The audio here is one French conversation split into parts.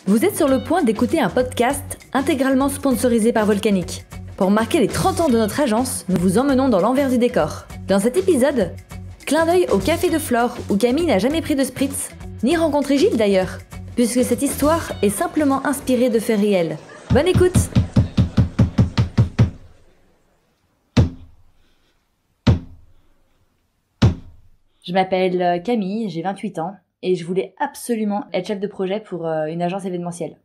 Vous êtes sur le point d'écouter un podcast intégralement sponsorisé par Volcanic. Pour marquer les 30 ans de notre agence, nous vous emmenons dans l'envers du décor. Dans cet épisode, clin d'œil au café de Flore où Camille n'a jamais pris de spritz, ni rencontré Gilles d'ailleurs, puisque cette histoire est simplement inspirée de faits réels. Bonne écoute! Je m'appelle Camille, j'ai 28 ans et je voulais absolument être chef de projet pour une agence événementielle.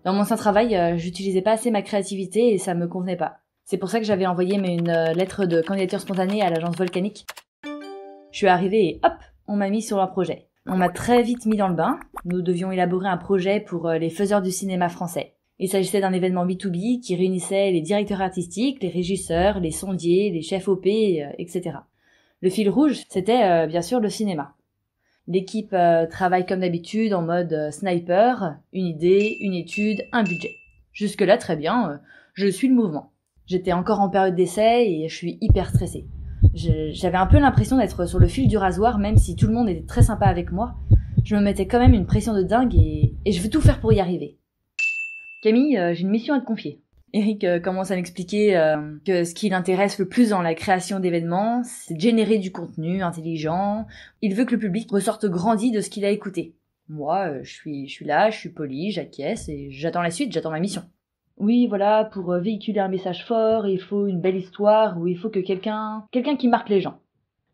Dans mon ancien travail, j'utilisais pas assez ma créativité et ça me convenait pas. C'est pour ça que j'avais envoyé une lettre de candidature spontanée à l'agence Volcanic. Je suis arrivée et hop, on m'a mis sur leur projet. On m'a très vite mis dans le bain. Nous devions élaborer un projet pour les faiseurs du cinéma français. Il s'agissait d'un événement B2B qui réunissait les directeurs artistiques, les régisseurs, les sondiers, les chefs OP, etc. Le fil rouge, c'était bien sûr le cinéma. L'équipe travaille comme d'habitude en mode sniper, une idée, une étude, un budget. Jusque-là, très bien, je suis le mouvement. J'étais encore en période d'essai et je suis hyper stressée. J'avais un peu l'impression d'être sur le fil du rasoir, même si tout le monde était très sympa avec moi. Je me mettais quand même une pression de dingue et je veux tout faire pour y arriver. Camille, j'ai une mission à te confier. Eric commence à m'expliquer que ce qui l'intéresse le plus dans la création d'événements, c'est de générer du contenu intelligent. Il veut que le public ressorte grandi de ce qu'il a écouté. Moi, je suis là, je suis polie, j'acquiesce et j'attends la suite, j'attends ma mission. Oui, voilà, pour véhiculer un message fort, il faut une belle histoire ou il faut que quelqu'un qui marque les gens.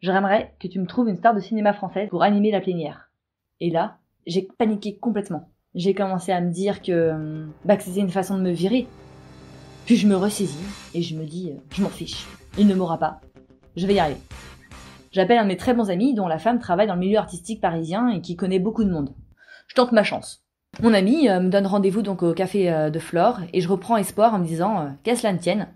J'aimerais que tu me trouves une star de cinéma française pour animer la plénière. Et là, j'ai paniqué complètement. J'ai commencé à me dire que c'était une façon de me virer. Puis je me ressaisis et je me dis, je m'en fiche. Il ne m'aura pas. Je vais y arriver. J'appelle un de mes très bons amis dont la femme travaille dans le milieu artistique parisien et qui connaît beaucoup de monde. Je tente ma chance. Mon ami me donne rendez-vous donc au café de Flore et je reprends espoir en me disant qu'à cela ne tienne.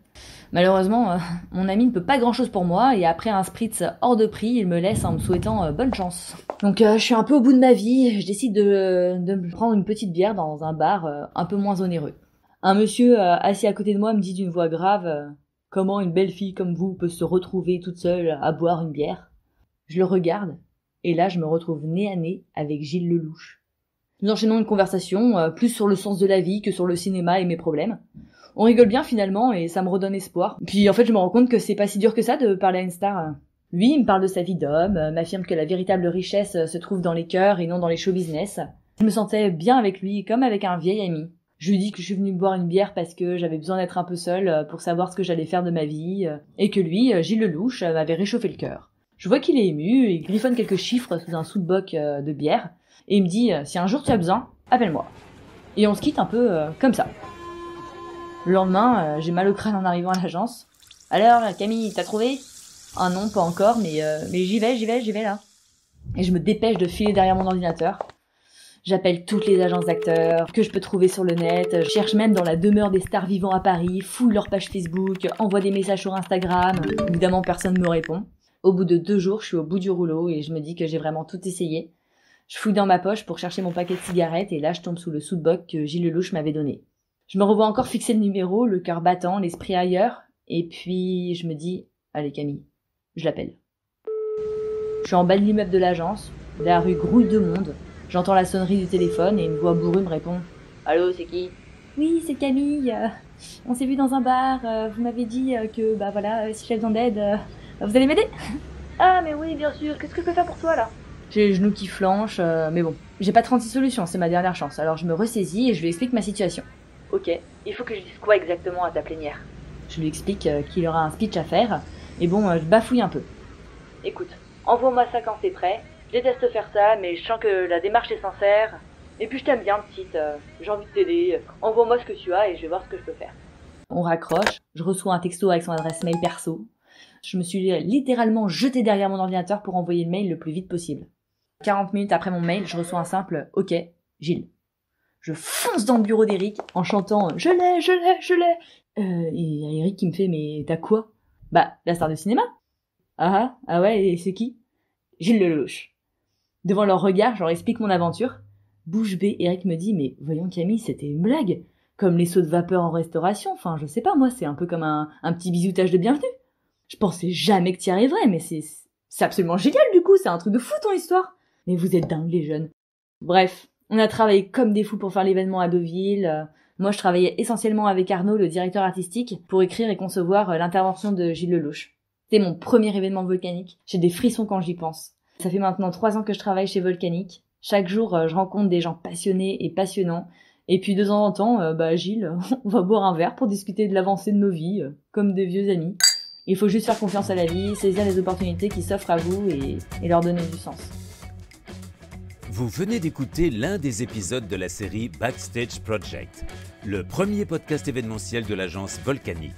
Malheureusement, mon ami ne peut pas grand-chose pour moi et après un spritz hors de prix, il me laisse en me souhaitant bonne chance. Donc je suis un peu au bout de ma vie, je décide de me prendre une petite bière dans un bar un peu moins onéreux. Un monsieur assis à côté de moi me dit d'une voix grave « Comment une belle fille comme vous peut se retrouver toute seule à boire une bière ?» Je le regarde et là je me retrouve nez à nez avec Gilles Lelouch. Nous enchaînons une conversation plus sur le sens de la vie que sur le cinéma et mes problèmes. On rigole bien finalement et ça me redonne espoir. Puis en fait je me rends compte que c'est pas si dur que ça de parler à une star. Lui il me parle de sa vie d'homme, m'affirme que la véritable richesse se trouve dans les cœurs et non dans les show business. Je me sentais bien avec lui comme avec un vieil ami. Je lui dis que je suis venue boire une bière parce que j'avais besoin d'être un peu seule pour savoir ce que j'allais faire de ma vie et que lui, Gilles Lelouch, m'avait réchauffé le cœur. Je vois qu'il est ému et il griffonne quelques chiffres sous un sous-boc de bière et il me dit si un jour tu as besoin, appelle-moi. Et on se quitte un peu comme ça. Le lendemain, j'ai mal au crâne en arrivant à l'agence. Alors, Camille, t'as trouvé ? Ah non, pas encore, mais j'y vais là. Et je me dépêche de filer derrière mon ordinateur. J'appelle toutes les agences d'acteurs que je peux trouver sur le net. Je cherche même dans la demeure des stars vivant à Paris, fouille leur page Facebook, envoie des messages sur Instagram. Évidemment, personne ne me répond. Au bout de 2 jours, je suis au bout du rouleau et je me dis que j'ai vraiment tout essayé. Je fouille dans ma poche pour chercher mon paquet de cigarettes et là, je tombe sous le sous-boc que Gilles Lelouch m'avait donné. Je me revois encore fixer le numéro, le cœur battant, l'esprit ailleurs, et puis je me dis, allez Camille, je l'appelle. Je suis en bas de l'immeuble de l'agence, la rue grouille de monde, j'entends la sonnerie du téléphone et une voix bourrue me répond. Allô, c'est qui ? Oui, c'est Camille, on s'est vu dans un bar, vous m'avez dit que, si j'ai besoin d'aide, vous allez m'aider ? Ah mais oui, bien sûr, qu'est-ce que je peux faire pour toi là ? J'ai les genoux qui flanchent, mais bon, j'ai pas 36 solutions, c'est ma dernière chance, alors je me ressaisis et je lui explique ma situation. Ok, il faut que je dise quoi exactement à ta plénière ? Je lui explique qu'il aura un speech à faire, et bon, je bafouille un peu. Écoute, envoie-moi ça quand c'est prêt, je déteste faire ça, mais je sens que la démarche est sincère, et puis je t'aime bien petite, j'ai envie de t'aider, envoie-moi ce que tu as et je vais voir ce que je peux faire. On raccroche, je reçois un texto avec son adresse mail perso, je me suis littéralement jetée derrière mon ordinateur pour envoyer le mail le plus vite possible. 40 minutes après mon mail, je reçois un simple « Ok, Gilles ». Je fonce dans le bureau d'Eric en chantant « Je l'ai !» Et Eric qui me fait « Mais t'as quoi ?» Bah, la star de cinéma. Ah ouais, et c'est qui ? Gilles Lelouch. Devant leur regard, je leur explique mon aventure. Bouche bée, Eric me dit « Mais voyons Camille, c'était une blague. Comme les sauts de vapeur en restauration, enfin je sais pas moi, c'est un peu comme un petit bisoutage de bienvenue. Je pensais jamais que t'y arriverais, mais c'est C'est absolument génial du coup, c'est un truc de fou ton histoire. Mais vous êtes dingues les jeunes. Bref, on a travaillé comme des fous pour faire l'événement à Deauville. Moi je travaillais essentiellement avec Arnaud, le directeur artistique, pour écrire et concevoir l'intervention de Gilles Lelouch. C'était mon premier événement volcanique. J'ai des frissons quand j'y pense. Ça fait maintenant 3 ans que je travaille chez Volcanique. Chaque jour, je rencontre des gens passionnés et passionnants. Et puis de temps en temps, Gilles, on va boire un verre pour discuter de l'avancée de nos vies, comme des vieux amis. Il faut juste faire confiance à la vie, saisir les opportunités qui s'offrent à vous et leur donner du sens. Vous venez d'écouter l'un des épisodes de la série Backstage Project, le premier podcast événementiel de l'agence Volcanique.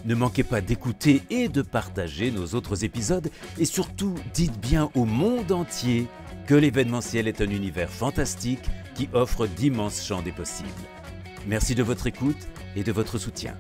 Ne manquez pas d'écouter et de partager nos autres épisodes et surtout, dites bien au monde entier que l'événementiel est un univers fantastique qui offre d'immenses champs des possibles. Merci de votre écoute et de votre soutien.